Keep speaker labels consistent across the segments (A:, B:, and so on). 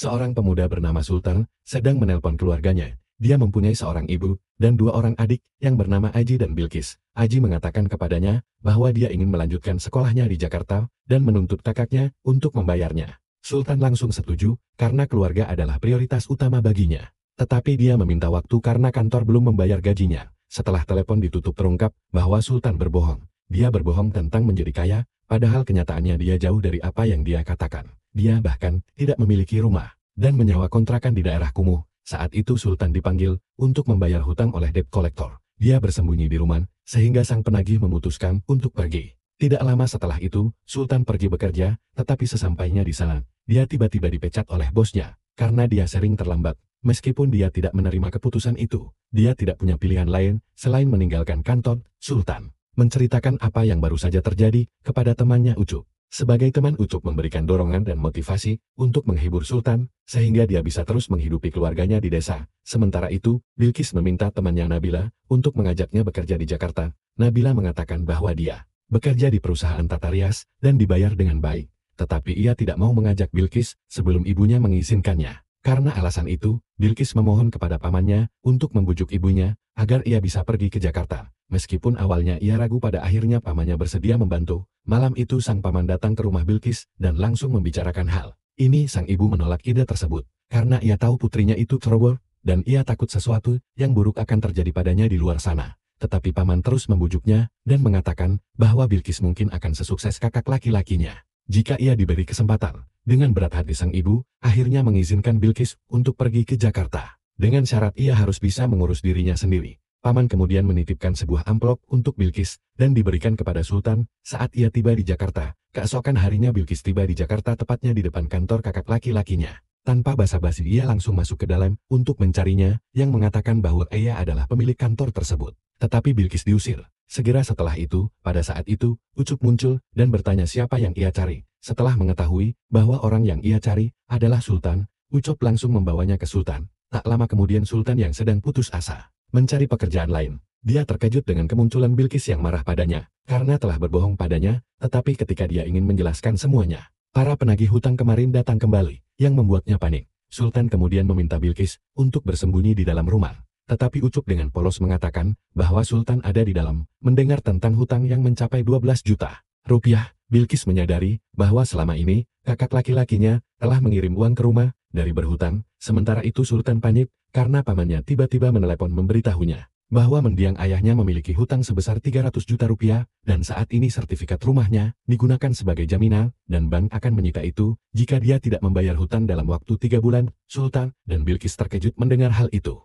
A: Seorang pemuda bernama Sultan sedang menelpon keluarganya. Dia mempunyai seorang ibu dan dua orang adik yang bernama Aji dan Bilkis. Aji mengatakan kepadanya bahwa dia ingin melanjutkan sekolahnya di Jakarta dan menuntut kakaknya untuk membayarnya. Sultan langsung setuju karena keluarga adalah prioritas utama baginya. Tetapi dia meminta waktu karena kantor belum membayar gajinya. Setelah telepon ditutup terungkap bahwa Sultan berbohong. Dia berbohong tentang menjadi kaya, padahal kenyataannya dia jauh dari apa yang dia katakan. Dia bahkan tidak memiliki rumah dan menyewa kontrakan di daerah kumuh. Saat itu Sultan dipanggil untuk membayar hutang oleh debt collector. Dia bersembunyi di rumah, sehingga sang penagih memutuskan untuk pergi. Tidak lama setelah itu, Sultan pergi bekerja, tetapi sesampainya di sana, dia tiba-tiba dipecat oleh bosnya, karena dia sering terlambat. Meskipun dia tidak menerima keputusan itu, dia tidak punya pilihan lain selain meninggalkan kantor. Sultan menceritakan apa yang baru saja terjadi kepada temannya Ucup. Sebagai teman, Ucup memberikan dorongan dan motivasi untuk menghibur Sultan, sehingga dia bisa terus menghidupi keluarganya di desa. Sementara itu, Bilkis meminta temannya Nabila untuk mengajaknya bekerja di Jakarta. Nabila mengatakan bahwa dia bekerja di perusahaan tata rias dan dibayar dengan baik. Tetapi ia tidak mau mengajak Bilkis sebelum ibunya mengizinkannya. Karena alasan itu, Bilkis memohon kepada pamannya untuk membujuk ibunya agar ia bisa pergi ke Jakarta. Meskipun awalnya ia ragu, pada akhirnya pamannya bersedia membantu. Malam itu sang paman datang ke rumah Bilkis dan langsung membicarakan hal ini. Sang ibu menolak ide tersebut karena ia tahu putrinya itu ceroboh dan ia takut sesuatu yang buruk akan terjadi padanya di luar sana. Tetapi paman terus membujuknya dan mengatakan bahwa Bilkis mungkin akan sesukses kakak laki-lakinya jika ia diberi kesempatan. Dengan berat hati sang ibu akhirnya mengizinkan Bilkis untuk pergi ke Jakarta. Dengan syarat ia harus bisa mengurus dirinya sendiri. Paman kemudian menitipkan sebuah amplop untuk Bilkis dan diberikan kepada Sultan saat ia tiba di Jakarta. Keesokan harinya Bilkis tiba di Jakarta, tepatnya di depan kantor kakak laki-lakinya. Tanpa basa-basi ia langsung masuk ke dalam untuk mencarinya, yang mengatakan bahwa ia adalah pemilik kantor tersebut. Tetapi Bilkis diusir. Segera setelah itu, pada saat itu, Ucup muncul dan bertanya siapa yang ia cari. Setelah mengetahui bahwa orang yang ia cari adalah Sultan, Ucup langsung membawanya ke Sultan. Tak lama kemudian Sultan yang sedang putus asa mencari pekerjaan lain. Dia terkejut dengan kemunculan Bilkis yang marah padanya karena telah berbohong padanya, tetapi ketika dia ingin menjelaskan semuanya, para penagih hutang kemarin datang kembali, yang membuatnya panik. Sultan kemudian meminta Bilkis untuk bersembunyi di dalam rumah. Tetapi Ucup dengan polos mengatakan bahwa Sultan ada di dalam, mendengar tentang hutang yang mencapai 12 juta rupiah. Bilkis menyadari bahwa selama ini, kakak laki-lakinya telah mengirim uang ke rumah dari berhutang. Sementara itu Sultan panik karena pamannya tiba-tiba menelepon memberitahunya bahwa mendiang ayahnya memiliki hutang sebesar 300 juta rupiah, dan saat ini sertifikat rumahnya digunakan sebagai jaminan, dan bank akan menyita itu jika dia tidak membayar hutang dalam waktu 3 bulan. Sultan dan Bilkis terkejut mendengar hal itu.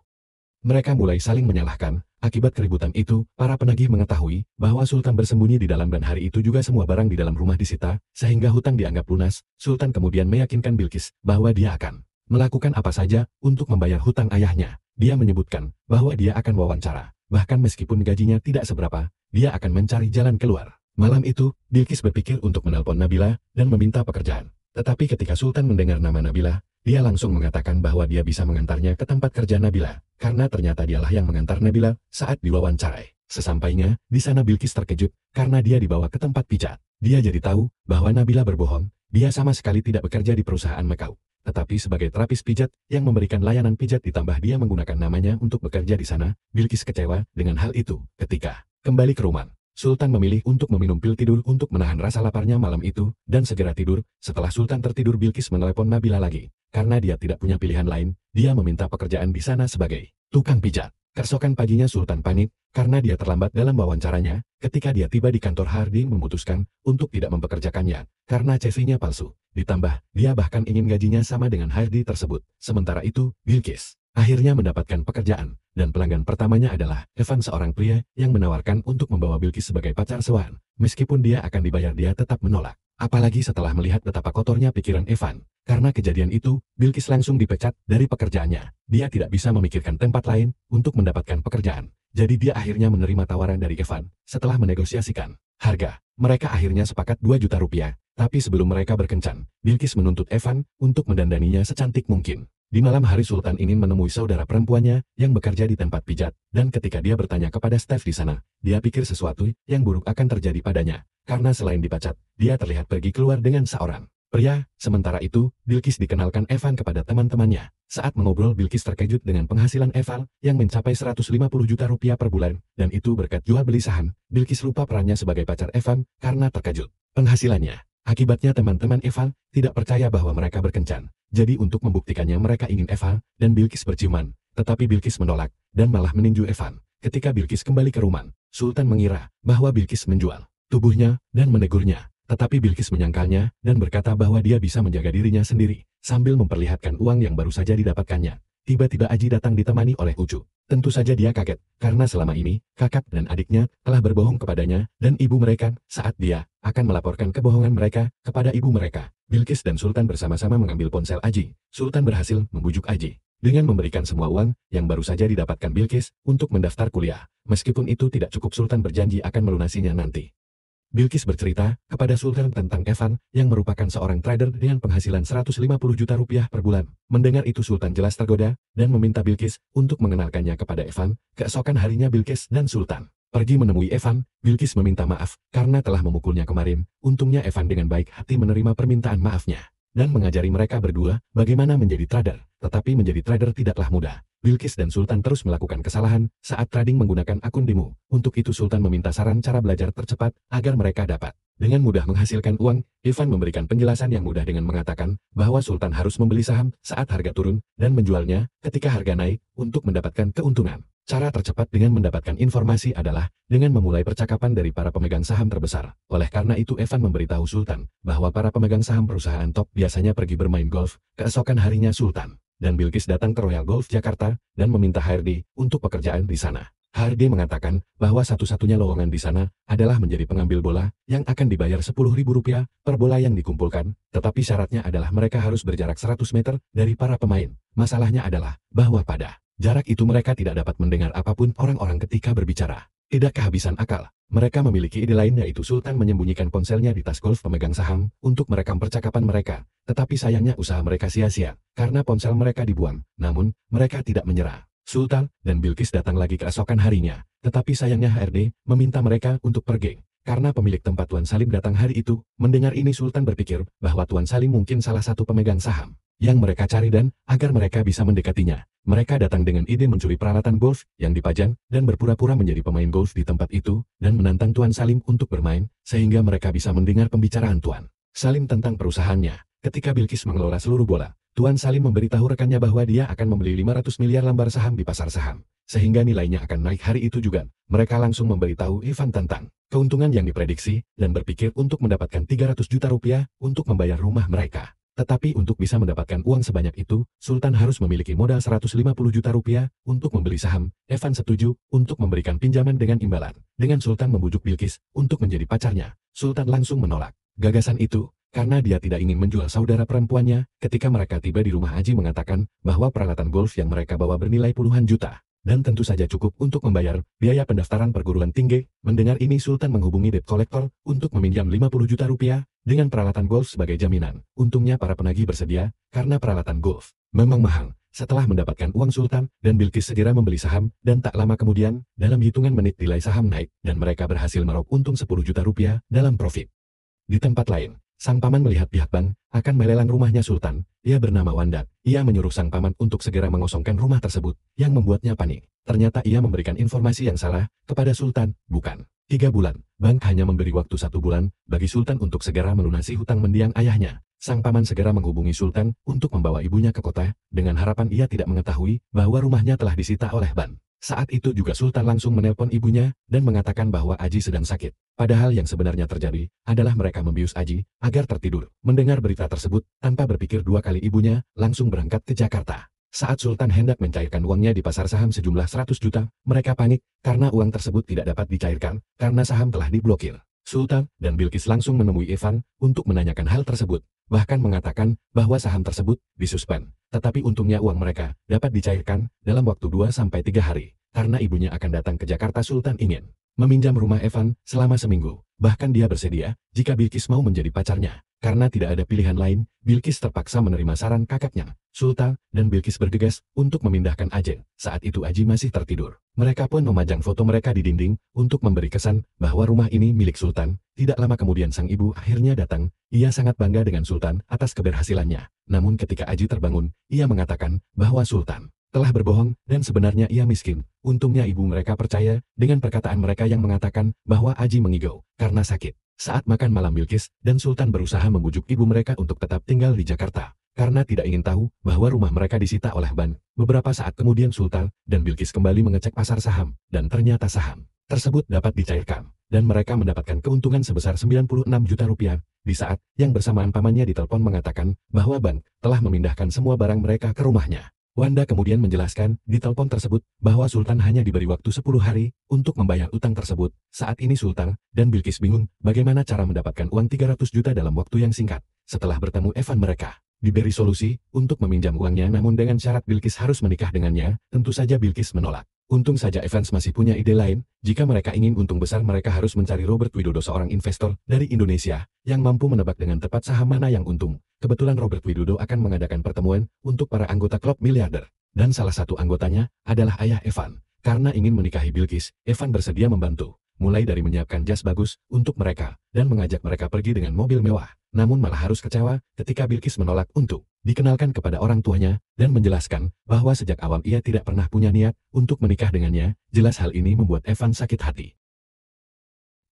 A: Mereka mulai saling menyalahkan. Akibat keributan itu, para penagih mengetahui bahwa Sultan bersembunyi di dalam, dan hari itu juga semua barang di dalam rumah disita, sehingga hutang dianggap lunas. Sultan kemudian meyakinkan Bilkis bahwa dia akan melakukan apa saja untuk membayar hutang ayahnya. Dia menyebutkan bahwa dia akan wawancara. Bahkan meskipun gajinya tidak seberapa, dia akan mencari jalan keluar. Malam itu, Bilkis berpikir untuk menelpon Nabila dan meminta pekerjaan. Tetapi ketika Sultan mendengar nama Nabila, dia langsung mengatakan bahwa dia bisa mengantarnya ke tempat kerja Nabila, karena ternyata dialah yang mengantar Nabila saat diwawancarai. Sesampainya di sana, Bilkis terkejut karena dia dibawa ke tempat pijat. Dia jadi tahu bahwa Nabila berbohong. Dia sama sekali tidak bekerja di perusahaan makeup, tetapi sebagai terapis pijat yang memberikan layanan pijat, ditambah dia menggunakan namanya untuk bekerja di sana. Bilkis kecewa dengan hal itu. Ketika kembali ke rumah, Sultan memilih untuk meminum pil tidur untuk menahan rasa laparnya malam itu, dan segera tidur. Setelah Sultan tertidur, Bilkis menelepon Nabila lagi. Karena dia tidak punya pilihan lain, dia meminta pekerjaan di sana sebagai tukang pijat. Keesokan paginya Sultan panik karena dia terlambat dalam wawancaranya. Ketika dia tiba di kantor, Hardi memutuskan untuk tidak mempekerjakannya karena CV-nya palsu. Ditambah, dia bahkan ingin gajinya sama dengan Hardi tersebut. Sementara itu, Bilkis akhirnya mendapatkan pekerjaan, dan pelanggan pertamanya adalah Evan, seorang pria yang menawarkan untuk membawa Bilkis sebagai pacar sewaan. Meskipun dia akan dibayar, dia tetap menolak. Apalagi setelah melihat betapa kotornya pikiran Evan. Karena kejadian itu, Bilkis langsung dipecat dari pekerjaannya. Dia tidak bisa memikirkan tempat lain untuk mendapatkan pekerjaan. Jadi dia akhirnya menerima tawaran dari Evan. Setelah menegosiasikan harga, mereka akhirnya sepakat 2 juta rupiah. Tapi sebelum mereka berkencan, Bilkis menuntut Evan untuk mendandaninya secantik mungkin. Di malam hari, Sultan ingin menemui saudara perempuannya yang bekerja di tempat pijat, dan ketika dia bertanya kepada staf di sana, dia pikir sesuatu yang buruk akan terjadi padanya. Karena selain dipecat, dia terlihat pergi keluar dengan seorang pria. Sementara itu, Bilqis dikenalkan Evan kepada teman-temannya. Saat mengobrol, Bilqis terkejut dengan penghasilan Evan yang mencapai 150 juta rupiah per bulan, dan itu berkat jual beli saham. Bilqis lupa perannya sebagai pacar Evan karena terkejut penghasilannya. Akibatnya teman-teman Evan tidak percaya bahwa mereka berkencan. Jadi untuk membuktikannya mereka ingin Evan dan Bilqis berciuman. Tetapi Bilqis menolak dan malah meninju Evan. Ketika Bilqis kembali ke rumah, Sultan mengira bahwa Bilqis menjual tubuhnya dan menegurnya. Tetapi Bilqis menyangkalnya dan berkata bahwa dia bisa menjaga dirinya sendiri sambil memperlihatkan uang yang baru saja didapatkannya. Tiba-tiba Aji datang ditemani oleh Ucu. Tentu saja dia kaget karena selama ini kakak dan adiknya telah berbohong kepadanya dan ibu mereka saat dia akan melaporkan kebohongan mereka kepada ibu mereka. Bilqis dan Sultan bersama-sama mengambil ponsel Aji. Sultan berhasil membujuk Aji dengan memberikan semua uang yang baru saja didapatkan Bilqis untuk mendaftar kuliah. Meskipun itu tidak cukup, Sultan berjanji akan melunasinya nanti. Bilqis bercerita kepada Sultan tentang Evan yang merupakan seorang trader dengan penghasilan 150 juta rupiah per bulan. Mendengar itu Sultan jelas tergoda dan meminta Bilqis untuk mengenalkannya kepada Evan. Keesokan harinya Bilqis dan Sultan pergi menemui Evan. Bilqis meminta maaf karena telah memukulnya kemarin. Untungnya Evan dengan baik hati menerima permintaan maafnya dan mengajari mereka berdua bagaimana menjadi trader. Tetapi menjadi trader tidaklah mudah. Bilqis dan Sultan terus melakukan kesalahan saat trading menggunakan akun demo. Untuk itu Sultan meminta saran cara belajar tercepat agar mereka dapat dengan mudah menghasilkan uang. Evan memberikan penjelasan yang mudah dengan mengatakan bahwa Sultan harus membeli saham saat harga turun dan menjualnya ketika harga naik untuk mendapatkan keuntungan. Cara tercepat dengan mendapatkan informasi adalah dengan memulai percakapan dari para pemegang saham terbesar. Oleh karena itu Evan memberitahu Sultan bahwa para pemegang saham perusahaan top biasanya pergi bermain golf. Keesokan harinya Sultan dan Bilqis datang ke Royal Golf Jakarta dan meminta HRD untuk pekerjaan di sana. HRD mengatakan bahwa satu-satunya lowongan di sana adalah menjadi pengambil bola yang akan dibayar Rp10.000 per bola yang dikumpulkan, tetapi syaratnya adalah mereka harus berjarak 100 meter dari para pemain. Masalahnya adalah bahwa pada jarak itu mereka tidak dapat mendengar apapun orang-orang ketika berbicara. Tidak kehabisan akal. Mereka memiliki ide lain, yaitu Sultan menyembunyikan ponselnya di tas golf pemegang saham untuk merekam percakapan mereka. Tetapi sayangnya usaha mereka sia-sia karena ponsel mereka dibuang. Namun, mereka tidak menyerah. Sultan dan Bilqis datang lagi keesokan harinya. Tetapi sayangnya HRD meminta mereka untuk pergi. Karena pemilik tempat Tuan Salim datang hari itu. Mendengar ini Sultan berpikir bahwa Tuan Salim mungkin salah satu pemegang saham yang mereka cari, dan agar mereka bisa mendekatinya, mereka datang dengan ide mencuri peralatan golf yang dipajang dan berpura-pura menjadi pemain golf di tempat itu dan menantang Tuan Salim untuk bermain sehingga mereka bisa mendengar pembicaraan Tuan Salim tentang perusahaannya. Ketika Bilqis mengelola seluruh bola, Tuan Salim memberitahu rekannya bahwa dia akan membeli 500 miliar lembar saham di pasar saham sehingga nilainya akan naik hari itu juga. Mereka langsung memberitahu Evan tentang keuntungan yang diprediksi dan berpikir untuk mendapatkan 300 juta rupiah untuk membayar rumah mereka. Tetapi untuk bisa mendapatkan uang sebanyak itu, Sultan harus memiliki modal 150 juta rupiah untuk membeli saham. Evan setuju untuk memberikan pinjaman dengan imbalan. Dengan Sultan membujuk Bilqis untuk menjadi pacarnya, Sultan langsung menolak gagasan itu karena dia tidak ingin menjual saudara perempuannya. Ketika mereka tiba di rumah, Aji mengatakan bahwa peralatan golf yang mereka bawa bernilai puluhan juta dan tentu saja cukup untuk membayar biaya pendaftaran perguruan tinggi. Mendengar ini Sultan menghubungi debt collector untuk meminjam 50 juta rupiah dengan peralatan golf sebagai jaminan. Untungnya para penagih bersedia karena peralatan golf memang mahal. Setelah mendapatkan uang, Sultan dan Bilqis segera membeli saham dan tak lama kemudian dalam hitungan menit nilai saham naik dan mereka berhasil meraup untung 10 juta rupiah dalam profit. Di tempat lain, sang paman melihat pihak bank akan melelang rumahnya Sultan. Ia bernama Wandat. Ia menyuruh sang paman untuk segera mengosongkan rumah tersebut yang membuatnya panik. Ternyata ia memberikan informasi yang salah kepada Sultan. Bukan 3 bulan, bank hanya memberi waktu 1 bulan bagi Sultan untuk segera melunasi hutang mendiang ayahnya. Sang paman segera menghubungi Sultan untuk membawa ibunya ke kota dengan harapan ia tidak mengetahui bahwa rumahnya telah disita oleh bank. Saat itu juga Sultan langsung menelpon ibunya dan mengatakan bahwa Aji sedang sakit. Padahal yang sebenarnya terjadi adalah mereka membius Aji agar tertidur. Mendengar berita tersebut, tanpa berpikir 2 kali ibunya langsung berangkat ke Jakarta. Saat Sultan hendak mencairkan uangnya di pasar saham sejumlah 100 juta, mereka panik karena uang tersebut tidak dapat dicairkan karena saham telah diblokir. Sultan dan Bilqis langsung menemui Evan untuk menanyakan hal tersebut, bahkan mengatakan bahwa saham tersebut disuspend. Tetapi untungnya uang mereka dapat dicairkan dalam waktu 2-3 hari, karena ibunya akan datang ke Jakarta. Sultan ingin meminjam rumah Evan selama seminggu. Bahkan dia bersedia jika Bilqis mau menjadi pacarnya. Karena tidak ada pilihan lain, Bilqis terpaksa menerima saran kakaknya, Sultan, dan Bilqis bergegas untuk memindahkan Aji. Saat itu Aji masih tertidur. Mereka pun memajang foto mereka di dinding untuk memberi kesan bahwa rumah ini milik Sultan. Tidak lama kemudian sang ibu akhirnya datang. Ia sangat bangga dengan Sultan atas keberhasilannya. Namun ketika Aji terbangun, ia mengatakan bahwa Sultan telah berbohong dan sebenarnya ia miskin. Untungnya ibu mereka percaya dengan perkataan mereka yang mengatakan bahwa Aji mengigau karena sakit. Saat makan malam Bilqis dan Sultan berusaha membujuk ibu mereka untuk tetap tinggal di Jakarta. Karena tidak ingin tahu bahwa rumah mereka disita oleh bank. Beberapa saat kemudian Sultan dan Bilqis kembali mengecek pasar saham. Dan ternyata saham tersebut dapat dicairkan. Dan mereka mendapatkan keuntungan sebesar 96 juta rupiah. Di saat yang bersamaan pamannya ditelepon mengatakan bahwa bank telah memindahkan semua barang mereka ke rumahnya. Wanda kemudian menjelaskan di telepon tersebut bahwa Sultan hanya diberi waktu 10 hari untuk membayar utang tersebut. Saat ini Sultan dan Bilqis bingung bagaimana cara mendapatkan uang 300 juta dalam waktu yang singkat. Setelah bertemu Evan mereka diberi solusi untuk meminjam uangnya namun dengan syarat Bilqis harus menikah dengannya. Tentu saja Bilqis menolak. Untung saja Evans masih punya ide lain, jika mereka ingin untung besar mereka harus mencari Robert Widodo seorang investor dari Indonesia yang mampu menebak dengan tepat saham mana yang untung. Kebetulan Robert Widodo akan mengadakan pertemuan untuk para anggota klub miliarder. Dan salah satu anggotanya adalah ayah Evan. Karena ingin menikahi Bilqis, Evan bersedia membantu. Mulai dari menyiapkan jas bagus untuk mereka dan mengajak mereka pergi dengan mobil mewah. Namun malah harus kecewa ketika Bilqis menolak untuk dikenalkan kepada orang tuanya dan menjelaskan bahwa sejak awal ia tidak pernah punya niat untuk menikah dengannya. Jelas hal ini membuat Evan sakit hati.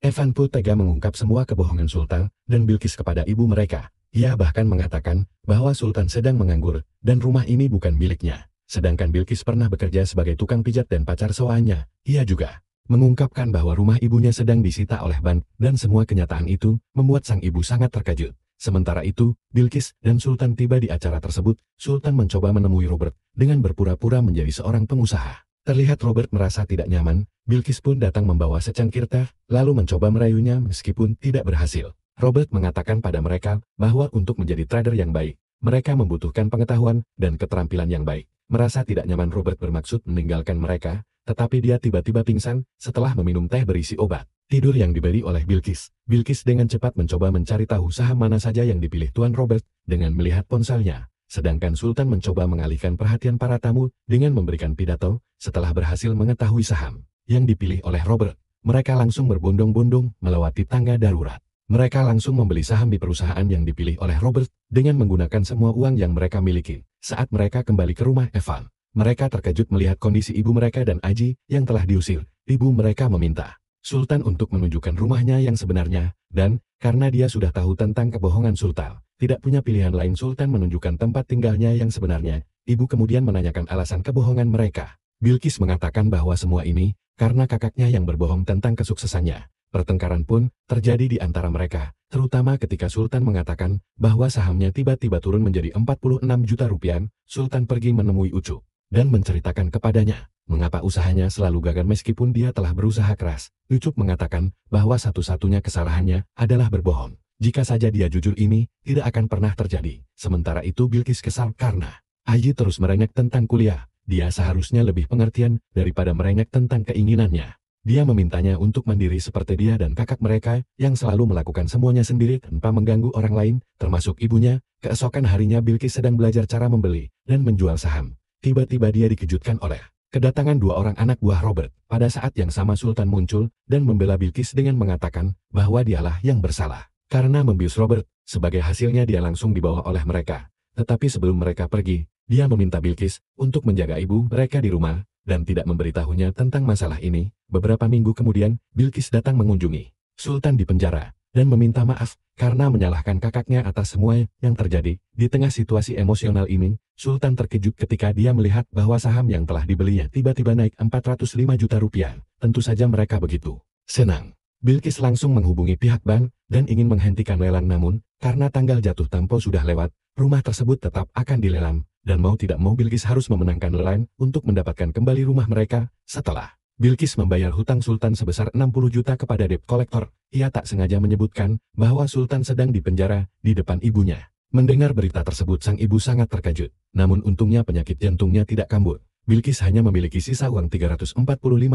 A: Evan pun tega mengungkap semua kebohongan Sultan dan Bilqis kepada ibu mereka. Ia bahkan mengatakan bahwa Sultan sedang menganggur dan rumah ini bukan miliknya. Sedangkan Bilqis pernah bekerja sebagai tukang pijat dan pacar soalnya. Ia juga mengungkapkan bahwa rumah ibunya sedang disita oleh bank dan semua kenyataan itu membuat sang ibu sangat terkejut. Sementara itu, Bilqis dan Sultan tiba di acara tersebut. Sultan mencoba menemui Robert dengan berpura-pura menjadi seorang pengusaha. Terlihat Robert merasa tidak nyaman. Bilqis pun datang membawa secangkir teh, lalu mencoba merayunya meskipun tidak berhasil. Robert mengatakan pada mereka bahwa untuk menjadi trader yang baik, mereka membutuhkan pengetahuan dan keterampilan yang baik. Merasa tidak nyaman Robert bermaksud meninggalkan mereka, tetapi dia tiba-tiba pingsan setelah meminum teh berisi obat tidur yang diberi oleh Bilqis. Bilqis dengan cepat mencoba mencari tahu saham mana saja yang dipilih Tuan Robert dengan melihat ponselnya. Sedangkan Sultan mencoba mengalihkan perhatian para tamu dengan memberikan pidato. Setelah berhasil mengetahui saham yang dipilih oleh Robert, mereka langsung berbondong-bondong melewati tangga darurat. Mereka langsung membeli saham di perusahaan yang dipilih oleh Robert dengan menggunakan semua uang yang mereka miliki. Saat mereka kembali ke rumah Evan, mereka terkejut melihat kondisi ibu mereka dan Aji yang telah diusir. Ibu mereka meminta Sultan untuk menunjukkan rumahnya yang sebenarnya, dan karena dia sudah tahu tentang kebohongan Sultan, tidak punya pilihan lain Sultan menunjukkan tempat tinggalnya yang sebenarnya. Ibu kemudian menanyakan alasan kebohongan mereka. Bilqis mengatakan bahwa semua ini karena kakaknya yang berbohong tentang kesuksesannya. Pertengkaran pun terjadi di antara mereka, terutama ketika Sultan mengatakan bahwa sahamnya tiba-tiba turun menjadi 46 juta rupiah. Sultan pergi menemui Ucup dan menceritakan kepadanya mengapa usahanya selalu gagal meskipun dia telah berusaha keras. Ucup mengatakan bahwa satu-satunya kesalahannya adalah berbohong. Jika saja dia jujur ini tidak akan pernah terjadi. Sementara itu Bilqis kesal karena Aji terus merengek tentang kuliah. Dia seharusnya lebih pengertian daripada merengek tentang keinginannya. Dia memintanya untuk mandiri seperti dia dan kakak mereka yang selalu melakukan semuanya sendiri tanpa mengganggu orang lain, termasuk ibunya. Keesokan harinya Bilqis sedang belajar cara membeli dan menjual saham. Tiba-tiba dia dikejutkan oleh kedatangan dua orang anak buah Robert. Pada saat yang sama Sultan muncul dan membela Bilqis dengan mengatakan bahwa dialah yang bersalah karena membius Robert. Sebagai hasilnya dia langsung dibawa oleh mereka. Tetapi sebelum mereka pergi, dia meminta Bilqis untuk menjaga ibu mereka di rumah dan tidak memberitahunya tentang masalah ini. Beberapa minggu kemudian, Bilqis datang mengunjungi Sultan di penjara dan meminta maaf karena menyalahkan kakaknya atas semua yang terjadi. Di tengah situasi emosional ini, Sultan terkejut ketika dia melihat bahwa saham yang telah dibelinya tiba-tiba naik 405 juta rupiah. Tentu saja mereka begitu senang. Bilqis langsung menghubungi pihak bank dan ingin menghentikan lelang, namun karena tanggal jatuh tempo sudah lewat, rumah tersebut tetap akan dilelang. Dan mau tidak mau Bilqis harus memenangkan lelang untuk mendapatkan kembali rumah mereka. Setelah Bilqis membayar hutang Sultan sebesar 60 juta kepada debt collector, ia tak sengaja menyebutkan bahwa Sultan sedang dipenjara di depan ibunya. Mendengar berita tersebut sang ibu sangat terkejut. Namun untungnya penyakit jantungnya tidak kambuh. Bilqis hanya memiliki sisa uang 345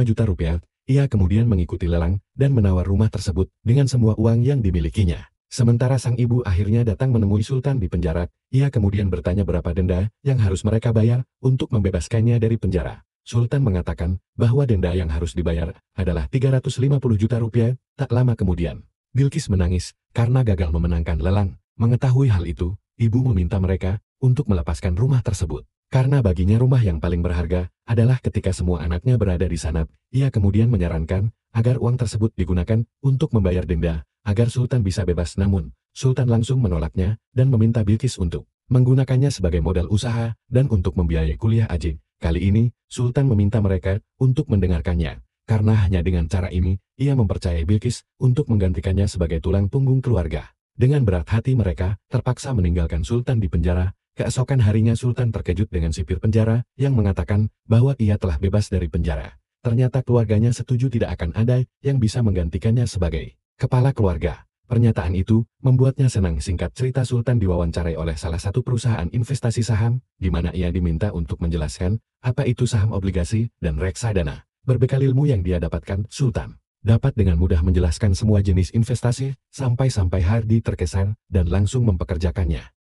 A: juta rupiah. Ia kemudian mengikuti lelang dan menawar rumah tersebut dengan semua uang yang dimilikinya. Sementara sang ibu akhirnya datang menemui Sultan di penjara, ia kemudian bertanya berapa denda yang harus mereka bayar untuk membebaskannya dari penjara. Sultan mengatakan bahwa denda yang harus dibayar adalah 350 juta rupiah. Tak lama kemudian, Bilqis menangis karena gagal memenangkan lelang. Mengetahui hal itu, ibu meminta mereka untuk melepaskan rumah tersebut. Karena baginya rumah yang paling berharga adalah ketika semua anaknya berada di sana. Ia kemudian menyarankan agar uang tersebut digunakan untuk membayar denda, agar Sultan bisa bebas. Namun, Sultan langsung menolaknya dan meminta Bilqis untuk menggunakannya sebagai modal usaha dan untuk membiayai kuliah Aji. Kali ini, Sultan meminta mereka untuk mendengarkannya, karena hanya dengan cara ini, ia mempercayai Bilqis untuk menggantikannya sebagai tulang punggung keluarga. Dengan berat hati mereka terpaksa meninggalkan Sultan di penjara. Keesokan harinya Sultan terkejut dengan sipir penjara yang mengatakan bahwa ia telah bebas dari penjara. Ternyata keluarganya setuju tidak akan ada yang bisa menggantikannya sebagai kepala keluarga. Pernyataan itu membuatnya senang. Singkat cerita, Sultan diwawancarai oleh salah satu perusahaan investasi saham, di mana ia diminta untuk menjelaskan apa itu saham obligasi dan reksadana. Berbekal ilmu yang dia dapatkan, Sultan dapat dengan mudah menjelaskan semua jenis investasi, sampai-sampai Hardy terkesan dan langsung mempekerjakannya.